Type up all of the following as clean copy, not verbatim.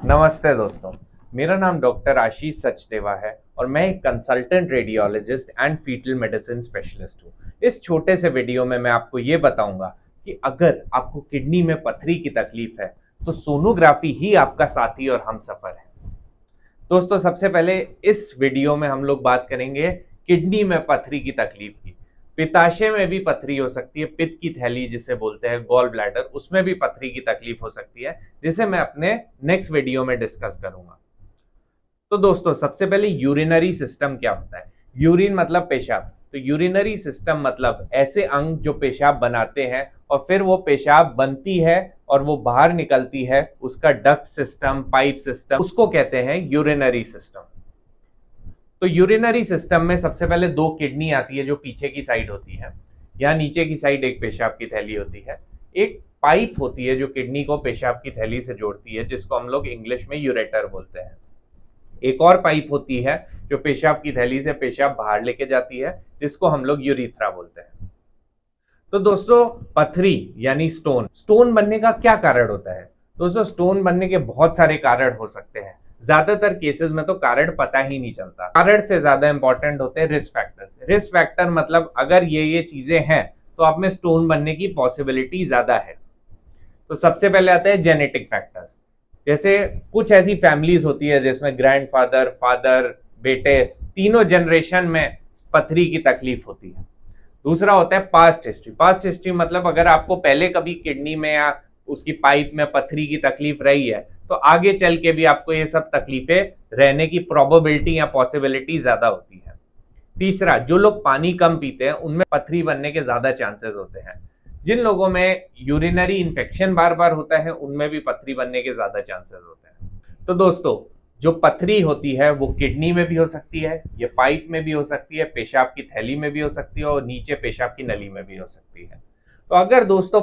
नमस्ते दोस्तों, मेरा नाम डॉक्टर आशीष सचदेवा है और मैं एक consultant radiologist and fetal medicine specialist हूँ। इस छोटे से वीडियो में मैं आपको ये बताऊंगा कि अगर आपको किडनी में पथरी की तकलीफ है तो सोनोग्राफी ही आपका साथी और हमसफर है। दोस्तों, सबसे पहले इस वीडियो में हम लोग बात करेंगे किडनी में पथरी की तकलीफ की। पित्ताशय में भी पथरी हो सकती है, पित्त की थैली जिसे बोलते हैं, गॉल ब्लैडर, उसमें भी पथरी की तकलीफ हो सकती है, जिसे मैं अपने नेक्स्ट वीडियो में डिस्कस करूंगा। तो दोस्तों, सबसे पहले यूरिनरी सिस्टम क्या होता है। यूरिन मतलब पेशाब, तो यूरिनरी सिस्टम मतलब ऐसे अंग जो पेशाब बनाते हैं और फिर वो पेशाब बनती है और वो बाहर निकलती है, उसका डक्ट सिस्टम, पाइप सिस्टम, उसको कहते हैं यूरिनरी सिस्टम। तो यूरिनरी सिस्टम में सबसे पहले दो किडनी आती है जो पीछे की साइड होती है। यहाँ नीचे की साइड एक पेशाब की थैली होती है, एक पाइप होती है जो किडनी को पेशाब की थैली से जोड़ती है, जिसको हम लोग इंग्लिश में यूरेटर बोलते हैं। एक और पाइप होती है जो पेशाब की थैली से पेशाब बाहर लेके जाती है, जिसको हम लोग यूरिथ्रा बोलते हैं। तो दोस्तों, पथरी यानी स्टोन बनने का क्या कारण होता है। दोस्तों, स्टोन बनने के बहुत सारे कारण हो सकते हैं। ज्यादातर केसेस में तो कारण पता ही नहीं चलता। कारण से ज्यादा इंपॉर्टेंट होते हैं रिस्क फैक्टर। रिस्क फैक्टर मतलब अगर ये चीजें हैं तो आप में स्टोन बनने की पॉसिबिलिटी ज्यादा है। तो सबसे पहले आते हैं जेनेटिक फैक्टर्स। जैसे कुछ ऐसी फैमिलीज होती है जिसमें ग्रैंडफादर, फादर, बेटे, तीनों जनरेशन में पथरी की तकलीफ होती है। दूसरा होता है पास्ट हिस्ट्री। पास्ट हिस्ट्री मतलब अगर आपको पहले कभी किडनी में या उसकी पाइप में पथरी की तकलीफ रही है तो आगे चल के भी आपको ये सब तकलीफें रहने की प्रोबेबिलिटी या पॉसिबिलिटी ज्यादा होती है। तीसरा, जो लोग पानी कम पीते हैं उनमें पथरी बनने के ज्यादा चांसेस होते हैं। जिन लोगों में यूरिनरी इन्फेक्शन बार बार होता है उनमें भी पथरी बनने के ज्यादा चांसेस होते हैं। तो दोस्तों, जो पथरी होती है वो किडनी में भी हो सकती है, ये पाइप में भी हो सकती है, पेशाब की थैली में भी हो सकती है और नीचे पेशाब की नली में भी हो सकती है। तो अगर दोस्तों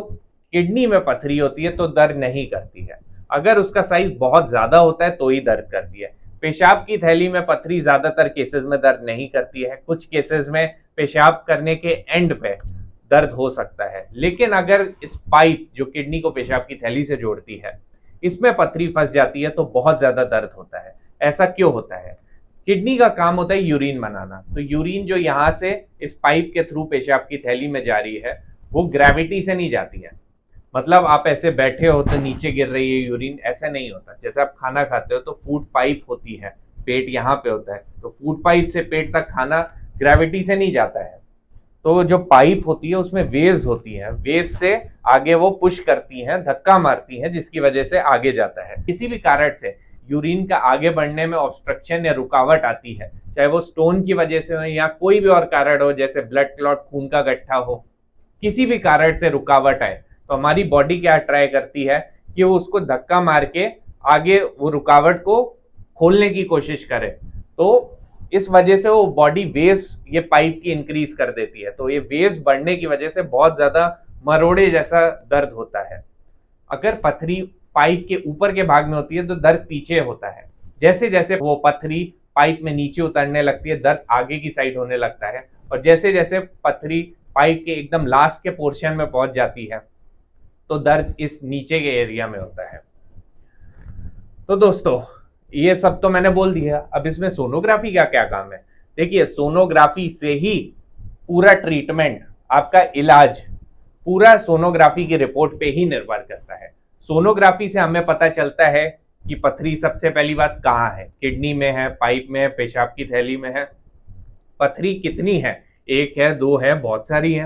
किडनी में पथरी होती है तो दर्द नहीं करती है। अगर उसका साइज बहुत ज्यादा होता है तो ही दर्द करती है। पेशाब की थैली में पथरी ज्यादातर केसेस में दर्द नहीं करती है। कुछ केसेस में पेशाब करने के एंड पे दर्द हो सकता है, लेकिन अगर इस पाइप जो किडनी को पेशाब की थैली से जोड़ती है इसमें पथरी फंस जाती है तो बहुत ज्यादा दर्द होता है। ऐसा क्यों होता है? किडनी का काम होता है यूरिन बनाना। तो यूरिन जो यहाँ से इस पाइप के थ्रू पेशाब की थैली में जा रही है वो ग्रेविटी से नहीं जाती है। मतलब आप ऐसे बैठे हो तो नीचे गिर रही है यूरिन, ऐसा नहीं होता। जैसे आप खाना खाते हो तो फूड पाइप होती है, पेट यहाँ पे होता है, तो फूड पाइप से पेट तक खाना ग्रेविटी से नहीं जाता है। तो जो पाइप होती है उसमें वेव्स होती हैं, वेव्स से आगे वो पुश करती हैं, धक्का मारती हैं, जिसकी वजह से आगे जाता है। किसी भी कारण से यूरिन का आगे बढ़ने में ऑब्स्ट्रक्शन या रुकावट आती है, चाहे वो स्टोन की वजह से हो या कोई भी और कारण हो, जैसे ब्लड क्लॉट, खून का गड्ढा हो, किसी भी कारण से रुकावट आए तो हमारी बॉडी क्या ट्राई करती है कि वो उसको धक्का मार के आगे वो रुकावट को खोलने की कोशिश करे। तो इस वजह से वो बॉडी वेव्स ये पाइप की इंक्रीज कर देती है। तो ये वेव्स बढ़ने की वजह से बहुत ज्यादा मरोड़े जैसा दर्द होता है। अगर पथरी पाइप के ऊपर के भाग में होती है तो दर्द पीछे होता है। जैसे जैसे वो पथरी पाइप में नीचे उतरने लगती है दर्द आगे की साइड होने लगता है, और जैसे जैसे पथरी पाइप के एकदम लास्ट के पोर्शन में पहुंच जाती है तो दर्द इस नीचे के एरिया में होता है। तो दोस्तों, ये सब तो मैंने बोल दिया। अब इसमें सोनोग्राफी का क्या काम है? देखिए, सोनोग्राफी से ही पूरा ट्रीटमेंट, आपका इलाज पूरा सोनोग्राफी की रिपोर्ट पे ही निर्भर करता है। सोनोग्राफी से हमें पता चलता है कि पथरी सबसे पहली बात कहाँ है, किडनी में है, पाइप में है, पेशाब की थैली में है। पथरी कितनी है, एक है, दो है, बहुत सारी है।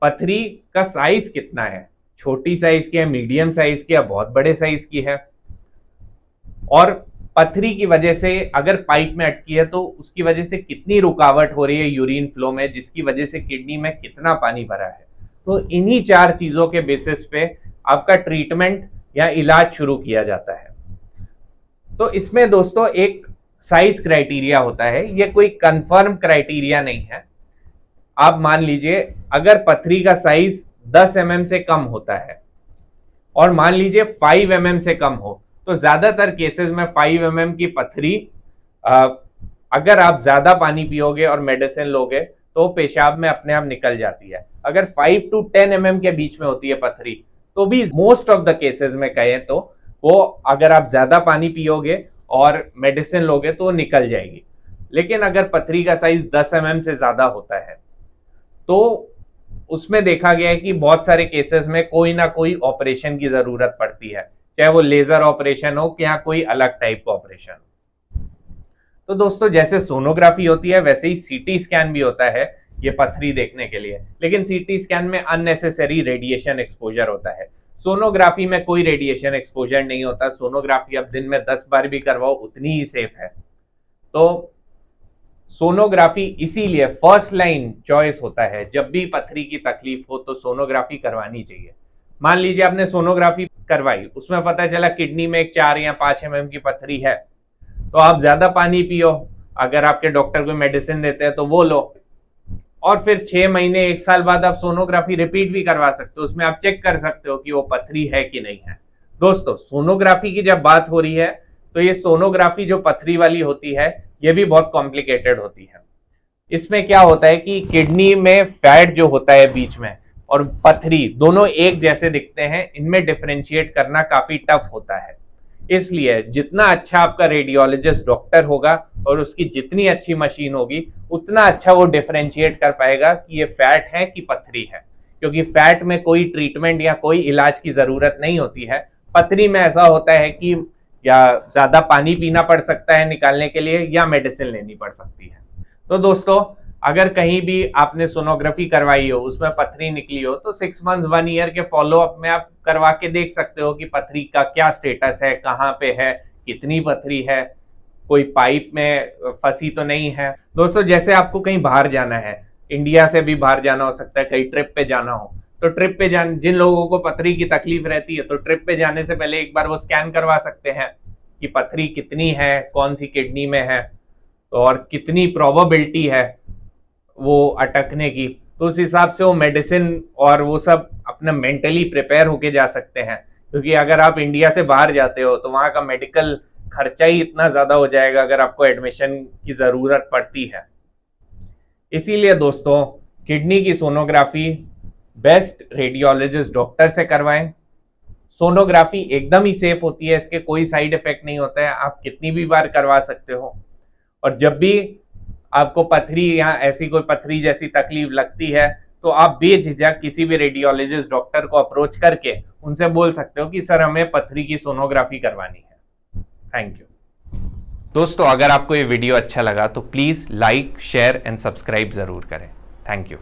पथरी का साइज कितना है, छोटी साइज की है, मीडियम साइज की है, बहुत बड़े साइज की है। और पथरी की वजह से अगर पाइप में अटकी है तो उसकी वजह से कितनी रुकावट हो रही है यूरिन फ्लो में, जिसकी वजह से किडनी में कितना पानी भरा है। तो इन्हीं चार चीजों के बेसिस पे आपका ट्रीटमेंट या इलाज शुरू किया जाता है। तो इसमें दोस्तों एक साइज क्राइटेरिया होता है, ये कोई कंफर्म क्राइटेरिया नहीं है। आप मान लीजिए अगर पथरी का साइज 10 mm से कम होता है और मान लीजिए 5 mm से कम हो, तो ज्यादातर केसेस में 5 mm की पथरी अगर आप ज्यादा पानी पियोगे और मेडिसिन लोगे तो पेशाब में अपने आप निकल जाती है। अगर 5 to 10 mm के बीच में होती है पथरी तो भी मोस्ट ऑफ द केसेस में कहें तो वो अगर आप ज्यादा पानी पियोगे और मेडिसिन लोगे तो वो निकल जाएगी। लेकिन अगर पथरी का साइज 10 mm से ज्यादा होता है तो उसमें देखा गया है कि बहुत सारे केसेस में कोई ना कोई ऑपरेशन की जरूरत पड़ती है, चाहे वो लेजर ऑपरेशन हो या कोई अलग टाइप का ऑपरेशन हो। तो दोस्तों जैसे सोनोग्राफी होती है वैसे ही सीटी स्कैन भी होता है ये पथरी देखने के लिए, लेकिन सीटी स्कैन में अननेसेसरी रेडिएशन एक्सपोजर होता है। सोनोग्राफी में कोई रेडिएशन एक्सपोजर नहीं होता। सोनोग्राफी आप दिन में 10 बार भी करवाओ उतनी ही सेफ है। तो सोनोग्राफी इसीलिए फर्स्ट लाइन चॉइस होता है। जब भी पथरी की तकलीफ हो तो सोनोग्राफी करवानी चाहिए। मान लीजिए आपने सोनोग्राफी करवाई, उसमें पता चला किडनी में एक 4 या 5 mm की पथरी है, तो आप ज्यादा पानी पियो, अगर आपके डॉक्टर कोई मेडिसिन देते हैं तो वो लो, और फिर 6 महीने 1 साल बाद आप सोनोग्राफी रिपीट भी करवा सकते हो। उसमें आप चेक कर सकते हो कि वो पथरी है कि नहीं है। दोस्तों सोनोग्राफी की जब बात हो रही है तो ये सोनोग्राफी जो पथरी वाली होती है ये भी बहुत कॉम्प्लिकेटेड होती है। इसमें क्या होता है कि किडनी में फैट जो होता है बीच में और पथरी दोनों एक जैसे दिखते हैं, इनमें डिफरेंशिएट करना काफी टफ होता है। इसलिए जितना अच्छा आपका रेडियोलॉजिस्ट डॉक्टर होगा और उसकी जितनी अच्छी मशीन होगी उतना अच्छा वो डिफरेंशिएट कर पाएगा कि ये फैट है कि पथरी है, क्योंकि फैट में कोई ट्रीटमेंट या कोई इलाज की जरूरत नहीं होती है। पथरी में ऐसा होता है कि या ज्यादा पानी पीना पड़ सकता है निकालने के लिए या मेडिसिन लेनी पड़ सकती है। तो दोस्तों अगर कहीं भी आपने सोनोग्राफी करवाई हो उसमें पथरी निकली हो तो 6 मंथ 1 ईयर के फॉलोअप में आप करवा के देख सकते हो कि पथरी का क्या स्टेटस है, कहाँ पे है, कितनी पथरी है, कोई पाइप में फंसी तो नहीं है। दोस्तों जैसे आपको कहीं बाहर जाना है, इंडिया से भी बाहर जाना हो सकता है, कहीं ट्रिप पे जाना हो, तो ट्रिप पे जिन लोगों को पथरी की तकलीफ रहती है तो ट्रिप पे जाने से पहले एक बार वो स्कैन करवा सकते हैं कि पथरी कितनी है, कौन सी किडनी में है और कितनी प्रोबेबिलिटी है वो अटकने की। तो उस हिसाब से वो मेडिसिन और वो सब अपना मेंटली प्रिपेयर होके जा सकते हैं, क्योंकि अगर आप इंडिया से बाहर जाते हो तो वहां का मेडिकल खर्चा ही इतना ज्यादा हो जाएगा अगर आपको एडमिशन की जरूरत पड़ती है। इसीलिए दोस्तों किडनी की सोनोग्राफी बेस्ट रेडियोलॉजिस्ट डॉक्टर से करवाएं। सोनोग्राफी एकदम ही सेफ होती है, इसके कोई साइड इफेक्ट नहीं होता है, आप कितनी भी बार करवा सकते हो। और जब भी आपको पथरी या ऐसी कोई पथरी जैसी तकलीफ लगती है तो आप बेझिझक किसी भी रेडियोलॉजिस्ट डॉक्टर को अप्रोच करके उनसे बोल सकते हो कि सर हमें पथरी की सोनोग्राफी करवानी है। Thank you. दोस्तों अगर आपको ये वीडियो अच्छा लगा तो please like, share and subscribe जरूर करें। Thank you.